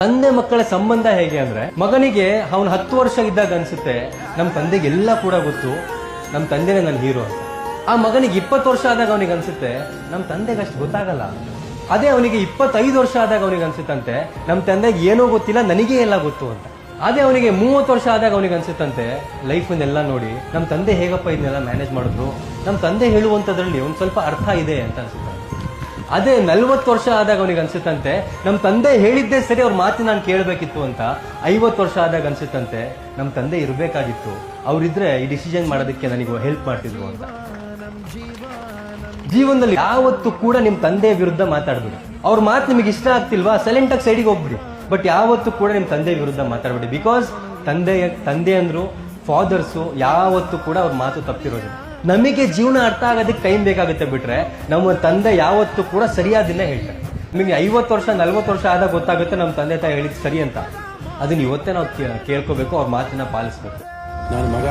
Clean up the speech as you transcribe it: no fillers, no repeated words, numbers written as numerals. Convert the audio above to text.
ತಂದೆ ಮಕ್ಕಳ ಸಂಬಂಧ ಹೇಗೆ ಅಂದ್ರೆ, ಮಗನಿಗೆ ಅವನು 10 ವರ್ಷ ಇದ್ದಾಗ ಅನ್ಸುತ್ತೆ ನಮ್ಮ ತಂದೆಗೆ ಎಲ್ಲ ಕೂಡ ಗೊತ್ತು, ನಮ್ಮ ತಂದೆನೇ ನನ್ನ ಹೀರೋ ಅಂತ. ಆ ಮಗನಿಗೆ 20 ವರ್ಷ ಆದಾಗ ಅವನಿಗೆ ಅನ್ಸುತ್ತೆ ನಮ್ಮ ತಂದೆಗೆ ಅಷ್ಟು ಗೊತ್ತಾಗಲ್ಲ. ಅದೇ ಅವನಿಗೆ 25 ವರ್ಷ ಆದಾಗ ಅವನಿಗೆ ಅನ್ಸುತ್ತಂತೆ ನಮ್ಮ ತಂದೆಗೆ ಏನೋ ಗೊತ್ತಿಲ್ಲ, ನನಗೇ ಎಲ್ಲ ಗೊತ್ತು ಅಂತ. ಅದೇ ಅವನಿಗೆ 30 ವರ್ಷ ಆದಾಗ ಅವನಿಗೆ ಅನ್ಸುತ್ತಂತೆ ಲೈಫನ್ನೆಲ್ಲ ನೋಡಿ ನಮ್ಮ ತಂದೆ ಹೇಗಪ್ಪ ಇದನ್ನೆಲ್ಲ ಮ್ಯಾನೇಜ್ ಮಾಡಿದ್ರು, ನಮ್ಮ ತಂದೆ ಹೇಳುವಂಥದ್ರಲ್ಲಿ ಒಂದು ಸ್ವಲ್ಪ ಅರ್ಥ ಇದೆ ಅಂತ ಅನ್ಸುತ್ತೆ. ಅದೇ 40 ವರ್ಷ ಆದಾಗ ಅವನಿಗೆ ಅನ್ಸುತ್ತಂತೆ ನಮ್ಮ ತಂದೆ ಹೇಳಿದ್ದೇ ಸರಿ, ಅವ್ರ ಮಾತು ನಾನು ಕೇಳಬೇಕಿತ್ತು ಅಂತ. 50 ವರ್ಷ ಆದಾಗ ಅನ್ಸುತ್ತಂತೆ ನಮ್ಮ ತಂದೆ ಇರಬೇಕಾಗಿತ್ತು, ಅವ್ರಿದ್ರೆ ಈ ಡಿಸಿಷನ್ ಮಾಡೋದಕ್ಕೆ ನನಗೆ ಹೆಲ್ಪ್ ಮಾಡ್ತಿದ್ರು ಅಂತ. ಜೀವನದಲ್ಲಿ ಯಾವತ್ತೂ ಕೂಡ ನಿಮ್ಮ ತಂದೆಯ ವಿರುದ್ಧ ಮಾತಾಡ್ಬಿಡಿ. ಅವ್ರ ಮಾತು ನಿಮಗೆ ಇಷ್ಟ ಆಗ್ತಿಲ್ವಾ, ಸೈಲೆಂಟ್ ಆಗಿ ಸೈಡಿಗೆ ಹೋಗ್ಬಿಡಿ. ಬಟ್ ಯಾವತ್ತೂ ಕೂಡ ನಿಮ್ಮ ತಂದೆ ವಿರುದ್ಧ ಮಾತಾಡ್ಬಿಡಿ. ಬಿಕಾಸ್ ತಂದೆ ಅಂದ್ರು ಫಾದರ್ಸು ಯಾವತ್ತೂ ಕೂಡ ಅವ್ರ ಮಾತು ತಪ್ಪಿರೋದಿಲ್ಲ. ನಮಗೆ ಜೀವನ ಅರ್ಥ ಆಗೋದಕ್ಕೆ ಟೈಮ್ ಬೇಕಾಗುತ್ತೆ, ಬಿಟ್ರೆ ನಮ್ಮ ತಂದೆ ಯಾವತ್ತೂ ಕೂಡ ಸರಿಯಾದಿಲ್ಲ ಹೇಳ್ತಾರೆ. ನಿಮಗೆ 50 ವರ್ಷ 40 ವರ್ಷ ಆದಾಗ ಗೊತ್ತಾಗುತ್ತೆ ನಮ್ಮ ತಂದೆ ತಾಯಿ ಹೇಳಿದ್ ಸರಿ ಅಂತ. ಅದನ್ನ ಇವತ್ತೇ ನಾವು ಕೇಳ್ಕೋಬೇಕು, ಅವ್ರ ಮಾತನ್ನ ಪಾಲಿಸ್ಬೇಕು. ನನ್ನ ಮಗ